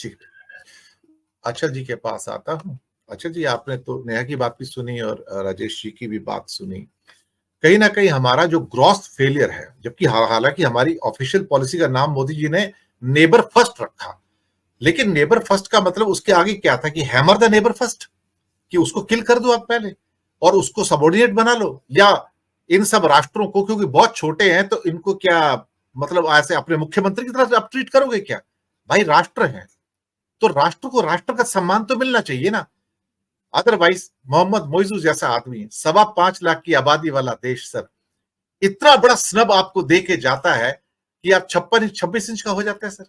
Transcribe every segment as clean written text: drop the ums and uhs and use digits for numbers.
जी, अचल जी के पास आता हूँ। अचल जी, आपने तो नेहा की बात भी सुनी और राजेश जी की भी बात सुनी। कहीं न कहीं हमारा जो ग्रॉस फेलियर है, जबकि हालाँकि हमारी ऑफिशियल पॉलिसी का नाम मोदी जी ने नेबर फर्स्ट रखा, लेकिन नेबर फर्स्ट का मतलब उसके आगे क्या था कि हैमर द नेबर फर्स्ट, कि उसको किल कर दो आप पहले और उसको सबऑर्डिनेट बना लो, या इन सब राष्ट्रों को, क्योंकि बहुत छोटे हैं तो इनको क्या मतलब ऐसे अपने मुख्यमंत्री की तरह आप ट्रीट करोगे क्या? भाई राष्ट्र हैं, तो राष्ट्र को राष्ट्र का सम्मान तो मिलना चाहिए ना। अदरवाइज मोहम्मद मोइजू जैसा आदमी 5.25 लाख की आबादी वाला देश सर, इतना बड़ा स्नब आपको दे के जाता है कि आप 56 इंच का हो जाता है सर।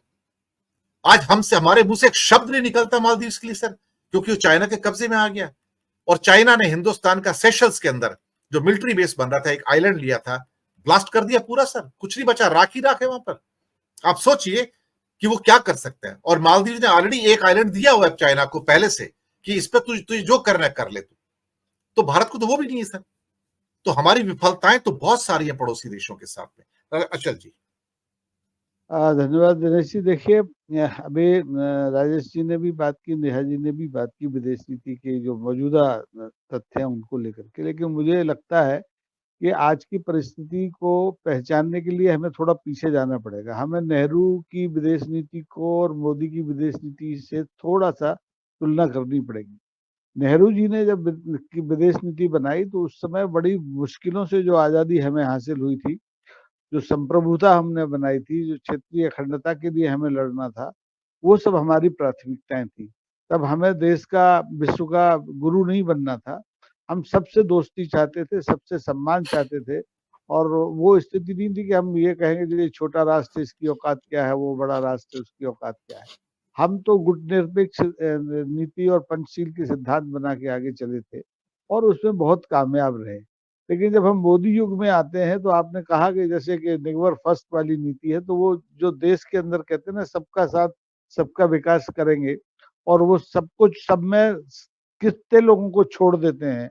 आज हमसे हमारे मुंह से एक शब्द नहीं निकलता मालदीव के लिए सर, क्योंकि वो चाइना के कब्जे में आ गया। और चाइना ने हिंदुस्तान का सेशल्स के अंदर जो मिलिट्री बेस बन रहा था, एक आइलैंड लिया था, ब्लास्ट कर दिया पूरा सर, कुछ नहीं बचा, राख ही राख है वहां पर। आप सोचिए कि वो क्या कर सकते हैं। और मालदीव ने ऑलरेडी एक आइलैंड दिया हुआ है चाइना को पहले से कि इस पर तुझे जो करना है कर ले तू। तो भारत को तो वो भी नहीं है सर। तो हमारी विफलताएं तो बहुत सारी हैं पड़ोसी देशों के साथ में। अचल जी। धन्यवाद दिनेश जी। देखिए, अभी राजेश जी ने भी बात की, नेहा जी ने भी बात की विदेश नीति के जो मौजूदा तथ्य हैं उनको लेकर के, लेकिन मुझे लगता है कि आज की परिस्थिति को पहचानने के लिए हमें थोड़ा पीछे जाना पड़ेगा। हमें नेहरू की विदेश नीति को और मोदी की विदेश नीति से थोड़ा सा तुलना करनी पड़ेगी। नेहरू जी ने जब विदेश नीति बनाई तो उस समय बड़ी मुश्किलों से जो आज़ादी हमें हासिल हुई थी, जो संप्रभुता हमने बनाई थी, जो क्षेत्रीय अखंडता के लिए हमें लड़ना था, वो सब हमारी प्राथमिकताएं थी। तब हमें देश का, विश्व का गुरु नहीं बनना था। हम सबसे दोस्ती चाहते थे, सबसे सम्मान चाहते थे। और वो स्थिति नहीं थी कि हम ये कहेंगे कि ये छोटा राष्ट्र, इसकी औकात क्या है, वो बड़ा राष्ट्र, उसकी औकात क्या है। हम तो गुटनिरपेक्ष नीति और पंचशील के सिद्धांत बना के आगे चले थे और उसमें बहुत कामयाब रहे। लेकिन जब हम मोदी युग में आते हैं तो आपने कहा कि जैसे कि नेवर फर्स्ट वाली नीति है, तो वो जो देश के अंदर कहते हैं ना, सबका साथ सबका विकास करेंगे, और वो सब कुछ सब में कितने लोगों को छोड़ देते हैं।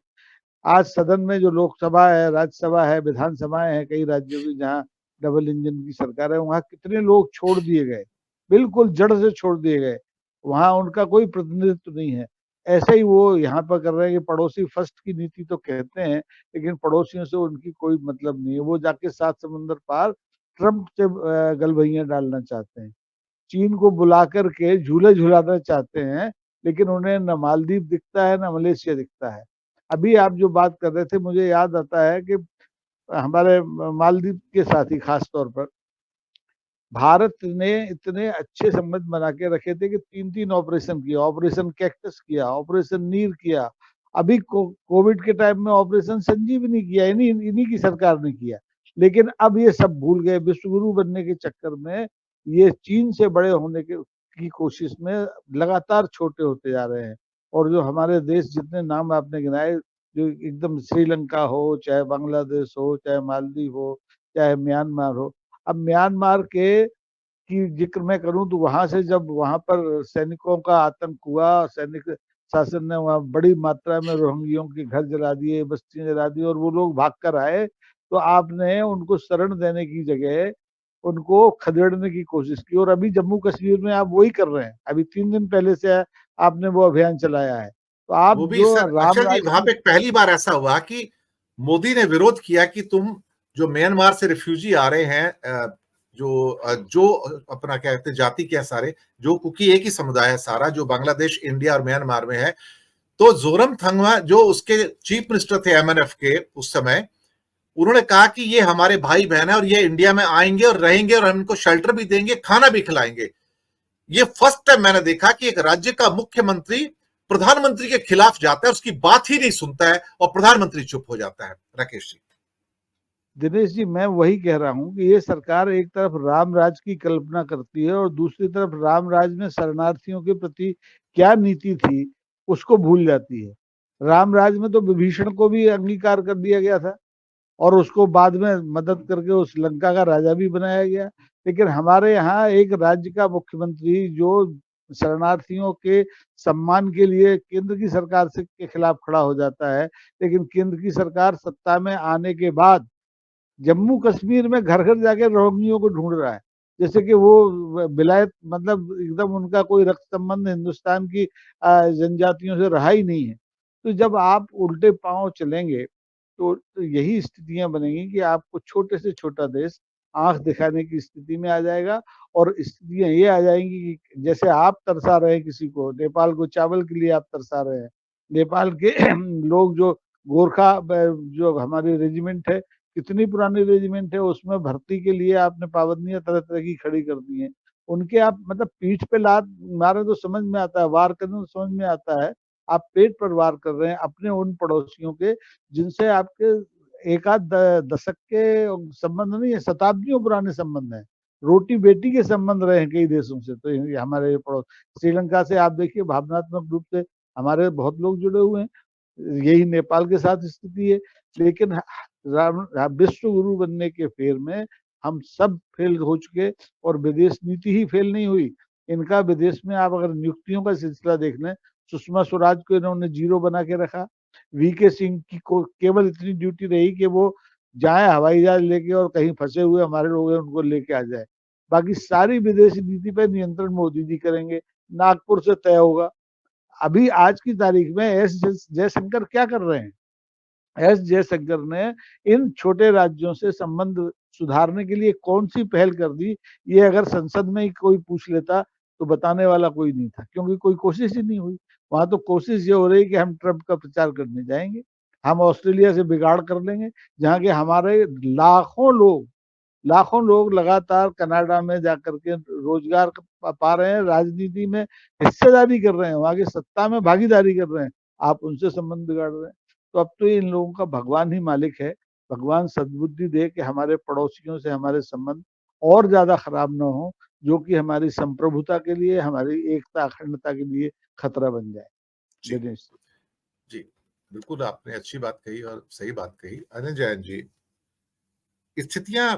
आज सदन में जो लोकसभा है, राज्यसभा है, विधानसभाएं हैं कई राज्यों की जहाँ डबल इंजन की सरकार है, वहाँ कितने लोग छोड़ दिए गए, बिल्कुल जड़ से छोड़ दिए गए। वहाँ उनका कोई प्रतिनिधित्व नहीं है। ऐसे ही वो यहाँ पर कर रहे हैं कि पड़ोसी फर्स्ट की नीति तो कहते हैं, लेकिन पड़ोसियों से उनकी कोई मतलब नहीं है। वो जाके 7 समुंदर पार ट्रंप से गलभैया डालना चाहते हैं, चीन को बुला करके झूले झुलाना चाहते हैं, लेकिन उन्हें न मालदीव दिखता है, न मलेशिया दिखता है। अभी आप जो बात कर रहे थे, मुझे याद आता है कि हमारे मालदीव के साथी खास तौर पर भारत ने इतने अच्छे संबंध बना के रखे थे कि 3-3 ऑपरेशन किया, ऑपरेशन कैक्टस किया, ऑपरेशन नीर किया। अभी कोविड के टाइम में ऑपरेशन संजीवनी किया, इन्हीं इन्हीं की सरकार ने किया। लेकिन अब ये सब भूल गए, विश्वगुरु बनने के चक्कर में ये चीन से बड़े होने के की कोशिश में लगातार छोटे होते जा रहे हैं। और जो हमारे देश, जितने नाम आपने गिनाए, जो एकदम श्रीलंका हो, चाहे बांग्लादेश हो, चाहे मालदीव हो, चाहे म्यांमार हो। अब म्यांमार के की जिक्र मैं करूं तो वहां से जब वहां पर सैनिकों का आतंक हुआ, सैनिक शासन ने वहां बड़ी मात्रा में रोहिंग्यों के घर जला दिए, बस्तियां जला दी, और वो लोग भाग कर आए, तो आपने उनको शरण देने की जगह उनको खदेड़ने की कोशिश की। और अभी जम्मू कश्मीर में आप वही कर रहे हैं। अभी 3 दिन पहले से आपने वो अभियान चलाया है। तो आप वो भी जो सर, राम अचल जी, राज वहां की, पे पहली बार ऐसा हुआ कि मोदी ने विरोध किया कि तुम जो म्यांमार से रिफ्यूजी आ रहे हैं, जो अपना क्या कहते हैं जाति के हैं सारे, जो कुकी एक ही समुदाय है सारा, जो बांग्लादेश, इंडिया और म्यांमार में है। तो जोरमथंगवा जो उसके चीफ मिनिस्टर थे एमएनएफ के उस समय, उन्होंने कहा कि ये हमारे भाई बहन है और ये इंडिया में आएंगे और रहेंगे और हम इनको शेल्टर भी देंगे, खाना भी खिलाएंगे। ये फर्स्ट टाइम मैंने देखा कि एक राज्य का मुख्यमंत्री प्रधानमंत्री के खिलाफ जाता है, उसकी बात ही नहीं सुनता है और प्रधानमंत्री चुप हो जाता है। राकेश जी। दिनेश जी, मैं वही कह रहा हूँ कि ये सरकार एक तरफ राम राज की कल्पना करती है और दूसरी तरफ राम राज में शरणार्थियों के प्रति क्या नीति थी उसको भूल जाती है। राम राज में तो विभीषण को भी अंगीकार कर दिया गया था और उसको बाद में मदद करके उस लंका का राजा भी बनाया गया। लेकिन हमारे यहाँ एक राज्य का मुख्यमंत्री जो शरणार्थियों के सम्मान के लिए केंद्र की सरकार से के खिलाफ खड़ा हो जाता है, लेकिन केंद्र की सरकार सत्ता में आने के बाद जम्मू कश्मीर में घर घर जाके रोहिंग्यों को ढूंढ रहा है। जैसे कि वो विलायत मतलब एकदम उनका कोई रक्त संबंध हिंदुस्तान की जनजातियों से रहा ही नहीं है। तो जब आप उल्टे पांव चलेंगे तो यही स्थितियां बनेंगी कि आपको छोटे से छोटा देश आंख दिखाने की स्थिति में आ जाएगा। और स्थितियां ये आ जाएंगी कि जैसे आप तरसा रहे हैं किसी को, नेपाल को चावल के लिए आप तरसा रहे हैं, नेपाल के लोग जो गोरखा जो हमारी रेजिमेंट है, कितनी पुरानी रेजिमेंट है, उसमें भर्ती के लिए आपने पाबंदियां तरह तरह की खड़ी कर दी हैं। उनके आप मतलब पीठ पे लात मारे तो समझ में आता है, वार करें तो समझ में आता है। आप पेट पर वार कर रहे हैं अपने उन पड़ोसियों के जिनसे आपके एक आध दशक के संबंध नहीं है, शताब्दियों पुराने संबंध है। रोटी बेटी के संबंध रहे हैं कई देशों से। तो ये हमारे पड़ोस श्रीलंका से आप देखिए, भावनात्मक रूप से हमारे बहुत लोग जुड़े हुए हैं। यही नेपाल के साथ स्थिति है। लेकिन विश्व गुरु बनने के फेर में हम सब फेल हो चुके। और विदेश नीति ही फेल नहीं हुई, इनका विदेश में आप अगर नियुक्तियों का सिलसिला देख लें, सुषमा स्वराज को इन्होंने जीरो बना के रखा। वीके सिंह की को केवल इतनी ड्यूटी रही कि वो जाए हवाई जहाज लेके और कहीं फंसे हुए हमारे लोग हैं उनको लेके आ जाए। बाकी सारी विदेशी नीति पर नियंत्रण मोदी जी करेंगे, नागपुर से तय होगा। अभी आज की तारीख में एस जयशंकर क्या कर रहे हैं? एस जयशंकर ने इन छोटे राज्यों से संबंध सुधारने के लिए कौन सी पहल कर दी, ये अगर संसद में ही कोई पूछ लेता तो बताने वाला कोई नहीं था, क्योंकि कोई कोशिश ही नहीं हुई। वहां तो कोशिश ये हो रही कि हम ट्रंप का प्रचार करने जाएंगे, हम ऑस्ट्रेलिया से बिगाड़ कर लेंगे, जहाँ के हमारे लाखों लोग लगातार कनाडा में जाकर के रोजगार पा रहे हैं, राजनीति में हिस्सेदारी कर रहे हैं, वहां की सत्ता में भागीदारी कर रहे हैं। आप उनसे संबंध बिगाड़ रहे हैं। तो अब तो इन लोगों का भगवान ही मालिक है। भगवान सद्बुद्धि दे कि हमारे पड़ोसियों से हमारे संबंध और ज्यादा खराब ना हो, जो कि हमारी संप्रभुता के लिए, हमारी एकता अखंडता के लिए खतरा बन जाए। जी, दिनेश। जी। बिल्कुल आपने अच्छी बात कही और सही बात कही। अनिल जैन जी, स्थितियां